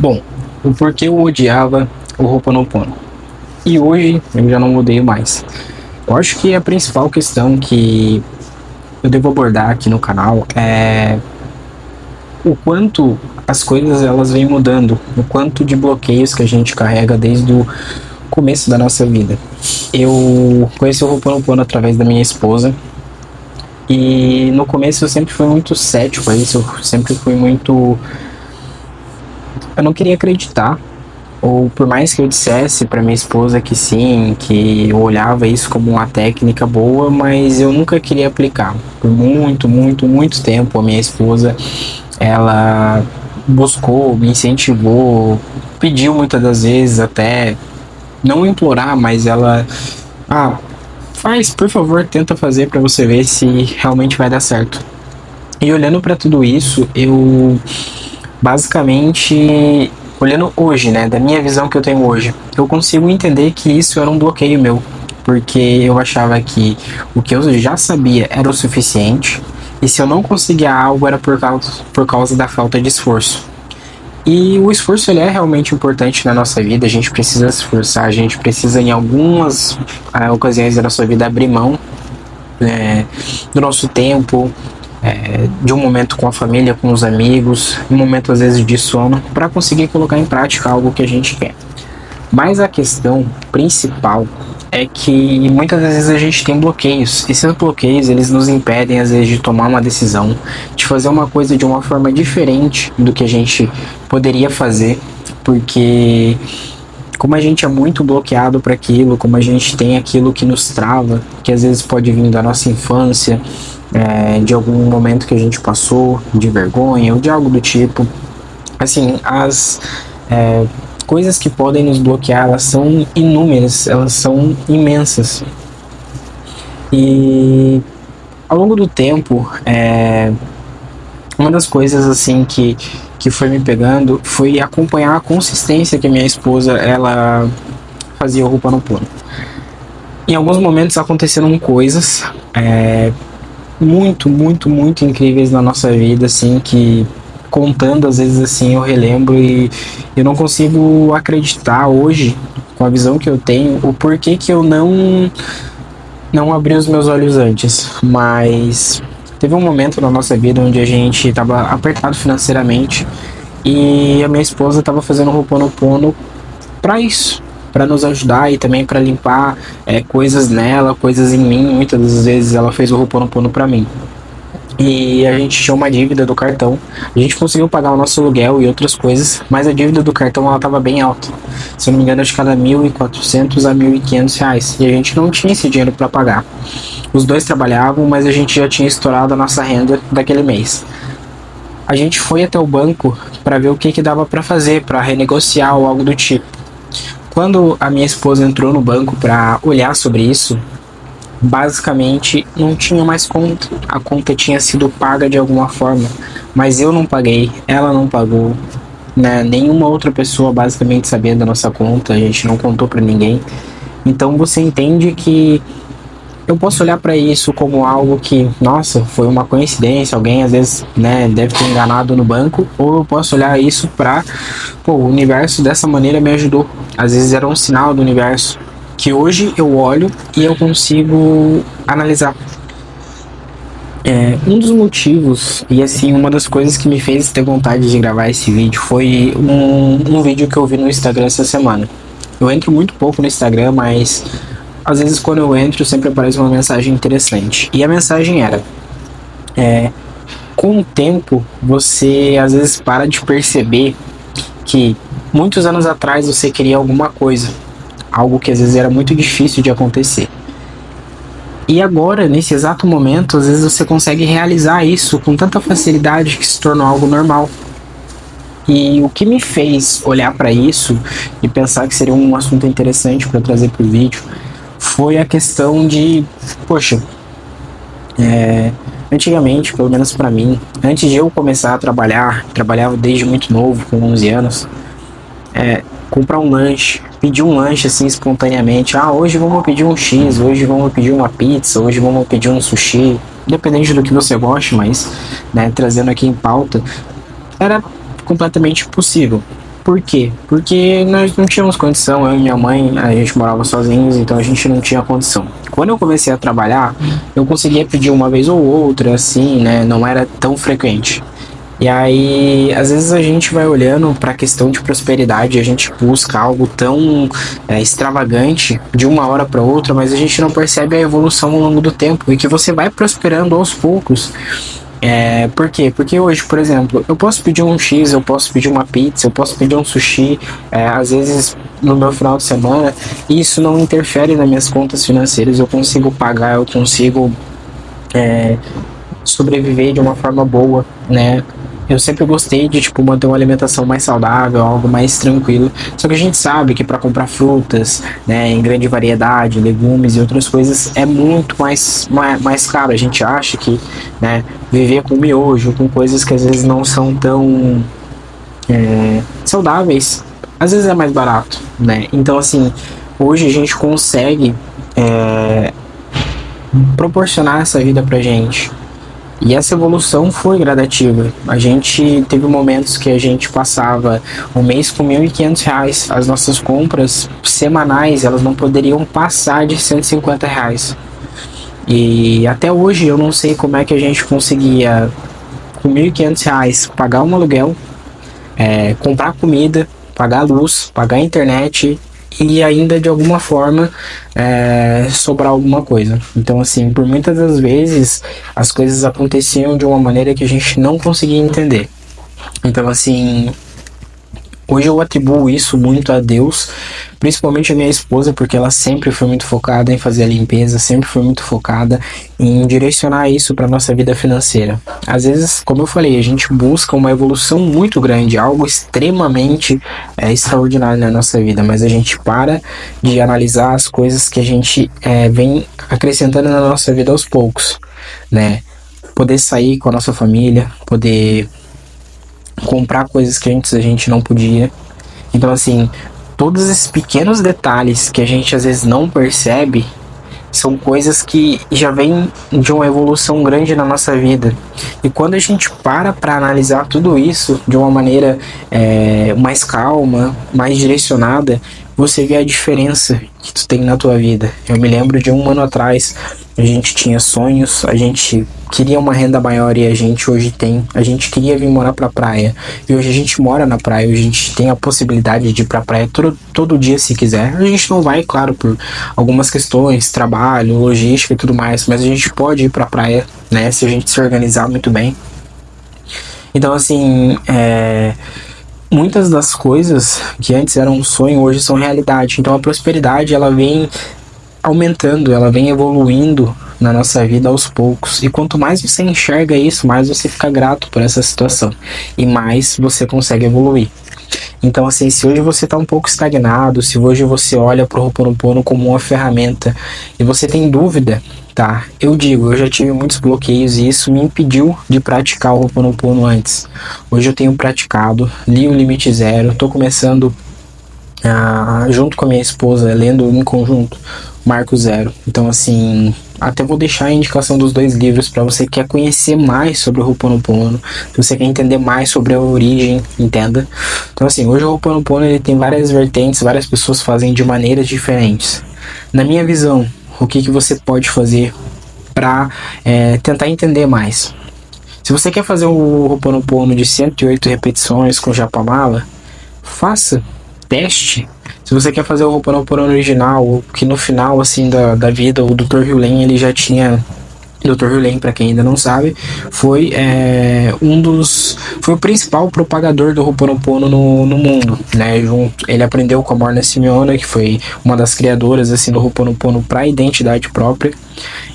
Bom, o porquê eu odiava o Ho'oponopono. E hoje eu já não odeio mais. Eu acho que a principal questão que eu devo abordar aqui no canal é o quanto as coisas elas vêm mudando, o quanto de bloqueios que a gente carrega desde o começo da nossa vida. Eu conheci o Ho'oponopono através da minha esposa e no começo eu sempre fui muito cético a isso, eu sempre fui muito... Eu não queria acreditar, ou por mais que eu dissesse para minha esposa que sim, que eu olhava isso como uma técnica boa, mas eu nunca queria aplicar. Por muito tempo a minha esposa, ela buscou, me incentivou, pediu muitas das vezes até, não implorar, mas ela, ah, faz, por favor, tenta fazer para você ver se realmente vai dar certo. E olhando para tudo isso, eu basicamente, olhando hoje, né, da minha visão que eu tenho hoje, eu consigo entender que isso era um bloqueio meu, porque eu achava que o que eu já sabia era o suficiente, e se eu não conseguia algo era por causa da falta de esforço. E o esforço ele é realmente importante na nossa vida, a gente precisa se esforçar, a gente precisa em algumas ocasiões da nossa vida abrir mão do nosso tempo, de um momento com a família, com os amigos, um momento às vezes de sono, para conseguir colocar em prática algo que a gente quer. Mas a questão principal é que muitas vezes a gente tem bloqueios. Esses bloqueios eles nos impedem às vezes de tomar uma decisão, de fazer uma coisa de uma forma diferente do que a gente poderia fazer, porque como a gente é muito bloqueado para aquilo, como a gente tem aquilo que nos trava, que às vezes pode vir da nossa infância, de algum momento que a gente passou, de vergonha ou de algo do tipo. Assim, as coisas que podem nos bloquear, elas são inúmeras, elas são imensas. E ao longo do tempo, uma das coisas assim que foi me pegando foi acompanhar a consistência que a minha esposa ela fazia o Ho'oponopono. Em alguns momentos aconteceram coisas muito incríveis na nossa vida, assim, que contando às vezes assim eu relembro e eu não consigo acreditar hoje, com a visão que eu tenho, o porquê que eu não abri os meus olhos antes. Mas teve um momento na nossa vida onde a gente estava apertado financeiramente e a minha esposa estava fazendo o Ho'oponopono para isso, para nos ajudar e também para limpar coisas nela, coisas em mim. Muitas das vezes ela fez o Ho'oponopono para mim. E a gente tinha uma dívida do cartão. A gente conseguiu pagar o nosso aluguel e outras coisas, mas a dívida do cartão ela estava bem alta. Se eu não me engano, acho que era R$ 1.400 a R$ 1.500. E a gente não tinha esse dinheiro para pagar. Os dois trabalhavam, mas a gente já tinha estourado a nossa renda daquele mês. A gente foi até o banco para ver o que dava para fazer, para renegociar ou algo do tipo. Quando a minha esposa entrou no banco para olhar sobre isso, basicamente não tinha mais conta. A conta tinha sido paga de alguma forma, mas eu não paguei, ela não pagou, né? Nenhuma outra pessoa basicamente sabia da nossa conta, a gente não contou para ninguém. Então você entende que eu posso olhar para isso como algo que, nossa, foi uma coincidência, alguém às vezes, né, deve ter enganado no banco, ou eu posso olhar isso para, pô, o universo dessa maneira me ajudou. Às vezes era um sinal do universo que hoje eu olho e eu consigo analisar. Um dos motivos, e assim, uma das coisas que me fez ter vontade de gravar esse vídeo foi um vídeo que eu vi no Instagram essa semana. Eu entro muito pouco no Instagram, mas às vezes quando eu entro sempre aparece uma mensagem interessante. E a mensagem era: com o tempo você às vezes para de perceber que muitos anos atrás você queria alguma coisa, algo que às vezes era muito difícil de acontecer. E agora, nesse exato momento, às vezes você consegue realizar isso com tanta facilidade que se tornou algo normal. E o que me fez olhar para isso e pensar que seria um assunto interessante para trazer para o vídeo foi a questão de, poxa, antigamente, pelo menos para mim, antes de eu começar a trabalhar, trabalhava desde muito novo, com 11 anos, comprar um lanche, pedir um lanche assim espontaneamente. Hoje vamos pedir um X, hoje vamos pedir uma pizza, hoje vamos pedir um sushi, independente do que você goste, mas, né, trazendo aqui em pauta, era completamente possível. Por quê? Porque nós não tínhamos condição, eu e minha mãe, a gente morava sozinhos, então a gente não tinha condição. Quando eu comecei a trabalhar, eu conseguia pedir uma vez ou outra, assim, né? Não era tão frequente. E aí, às vezes a gente vai olhando para a questão de prosperidade, a gente busca algo tão extravagante de uma hora para outra, mas a gente não percebe a evolução ao longo do tempo e que você vai prosperando aos poucos. Por quê? Porque hoje, por exemplo, eu posso pedir um X, eu posso pedir uma pizza, eu posso pedir um sushi, às vezes no meu final de semana, e isso não interfere nas minhas contas financeiras, eu consigo pagar, eu consigo sobreviver de uma forma boa, né? Eu sempre gostei de, tipo, manter uma alimentação mais saudável, algo mais tranquilo. Só que a gente sabe que para comprar frutas, né, em grande variedade, legumes e outras coisas, é muito mais caro. A gente acha que, né, viver com miojo, com coisas que às vezes não são tão saudáveis, às vezes é mais barato, né? Então, assim, hoje a gente consegue proporcionar essa vida pra gente. E essa evolução foi gradativa. A gente teve momentos que a gente passava um mês com R$ 1.500. As nossas compras semanais, elas não poderiam passar de R$ 150. E até hoje eu não sei como é que a gente conseguia, com R$ 1.500, pagar um aluguel, comprar comida, pagar luz, pagar internet e ainda de alguma forma sobrar alguma coisa. Então, assim, por muitas das vezes as coisas aconteciam de uma maneira que a gente não conseguia entender. Então, assim, hoje eu atribuo isso muito a Deus, principalmente a minha esposa, porque ela sempre foi muito focada em fazer a limpeza, sempre foi muito focada em direcionar isso para nossa vida financeira. Às vezes, como eu falei, a gente busca uma evolução muito grande, algo extremamente extraordinário na nossa vida, mas a gente para de analisar as coisas que a gente vem acrescentando na nossa vida aos poucos, né? Poder sair com a nossa família, poder comprar coisas que antes a gente não podia. Então, assim, todos esses pequenos detalhes que a gente às vezes não percebe são coisas que já vêm de uma evolução grande na nossa vida. E quando a gente para analisar tudo isso de uma maneira mais calma, mais direcionada, você vê a diferença que tu tem na tua vida. Eu me lembro de um ano atrás, a gente tinha sonhos, a gente queria uma renda maior e a gente hoje tem. A gente queria vir morar pra praia e hoje a gente mora na praia, hoje a gente tem a possibilidade de ir pra praia todo dia se quiser. A gente não vai, claro, por algumas questões, trabalho, logística e tudo mais, mas a gente pode ir pra praia, né, se a gente se organizar muito bem. Então, assim, muitas das coisas que antes eram um sonho hoje são realidade. Então a prosperidade, ela vem aumentando, ela vem evoluindo na nossa vida aos poucos. E quanto mais você enxerga isso, mais você fica grato por essa situação e mais você consegue evoluir. Então, assim, se hoje você está um pouco estagnado, se hoje você olha para o Ho'oponopono como uma ferramenta e você tem dúvida, tá? Eu digo, eu já tive muitos bloqueios e isso me impediu de praticar o Ho'oponopono antes. Hoje eu tenho praticado, li o Limite Zero, estou começando junto com a minha esposa, lendo em conjunto Marco Zero. Então, assim, até vou deixar a indicação dos 2 livros para você que quer conhecer mais sobre o Ho'oponopono, se você quer entender mais sobre a origem, entenda. Então, assim, hoje o Ho'oponopono ele tem várias vertentes, várias pessoas fazem de maneiras diferentes. Na minha visão, o que você pode fazer para tentar entender mais? Se você quer fazer o Ho'oponopono de 108 repetições com Japamala, faça, teste. Se você quer fazer o Ho'oponopono original, que no final, assim, da vida, o Dr. Hewlett, ele já tinha... Dr. Hewlett, para quem ainda não sabe, foi foi o principal propagador do Ho'oponopono no mundo, né? Ele aprendeu com a Morna Simeona, que foi uma das criadoras, assim, do Ho'oponopono para a identidade própria.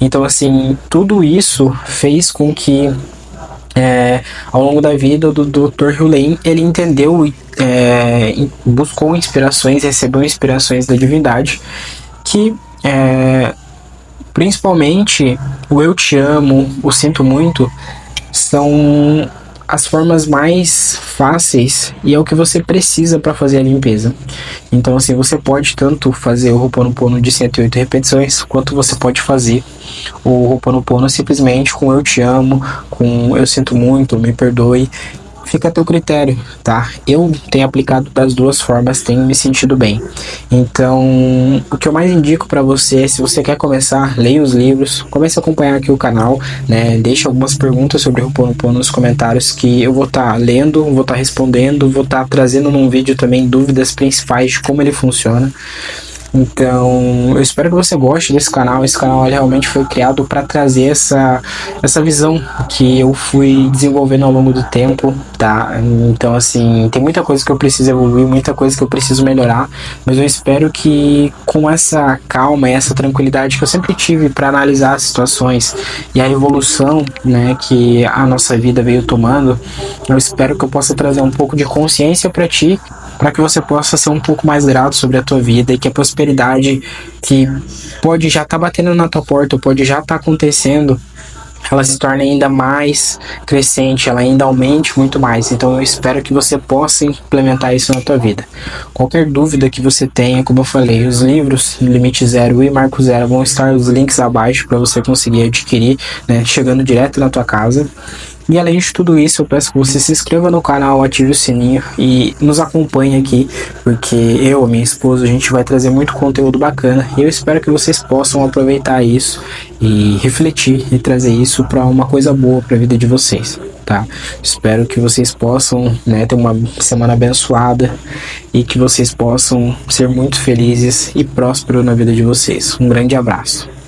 Então, assim, tudo isso fez com que ao longo da vida do Dr. Hewlett, ele entendeu e buscou inspirações, recebeu inspirações da divindade, que principalmente o eu te amo, o sinto muito, são as formas mais fáceis e é o que você precisa para fazer a limpeza. Então, assim, você pode tanto fazer o Ho'oponopono de 108 repetições, quanto você pode fazer o Ho'oponopono simplesmente com eu te amo, com eu sinto muito, me perdoe. fica a teu critério, tá? Eu tenho aplicado das duas formas, tenho me sentido bem. Então, o que eu mais indico para você, se você quer começar, leia os livros, comece a acompanhar aqui o canal, né? Deixe algumas perguntas sobre o Ho'oponopono nos comentários que eu vou estar lendo, vou estar respondendo, vou estar trazendo num vídeo também dúvidas principais de como ele funciona. Então, eu espero que você goste desse canal. Esse canal realmente foi criado para trazer essa visão que eu fui desenvolvendo ao longo do tempo, tá? Então, assim, tem muita coisa que eu preciso evoluir, muita coisa que eu preciso melhorar, mas eu espero que com essa calma e essa tranquilidade que eu sempre tive para analisar as situações e a evolução, né, que a nossa vida veio tomando, eu espero que eu possa trazer um pouco de consciência para ti, para que você possa ser um pouco mais grato sobre a tua vida e que a prosperidade que pode já estar batendo na tua porta, pode já estar acontecendo, ela se torne ainda mais crescente, ela ainda aumente muito mais. Então eu espero que você possa implementar isso na tua vida. Qualquer dúvida que você tenha, como eu falei, os livros Limite Zero e Marco Zero vão estar os links abaixo para você conseguir adquirir, né, chegando direto na tua casa. E além de tudo isso, eu peço que você se inscreva no canal, ative o sininho e nos acompanhe aqui, porque eu, minha esposa, a gente vai trazer muito conteúdo bacana e eu espero que vocês possam aproveitar isso e refletir e trazer isso para uma coisa boa para a vida de vocês, tá? Espero que vocês possam, né, ter uma semana abençoada e que vocês possam ser muito felizes e prósperos na vida de vocês. Um grande abraço.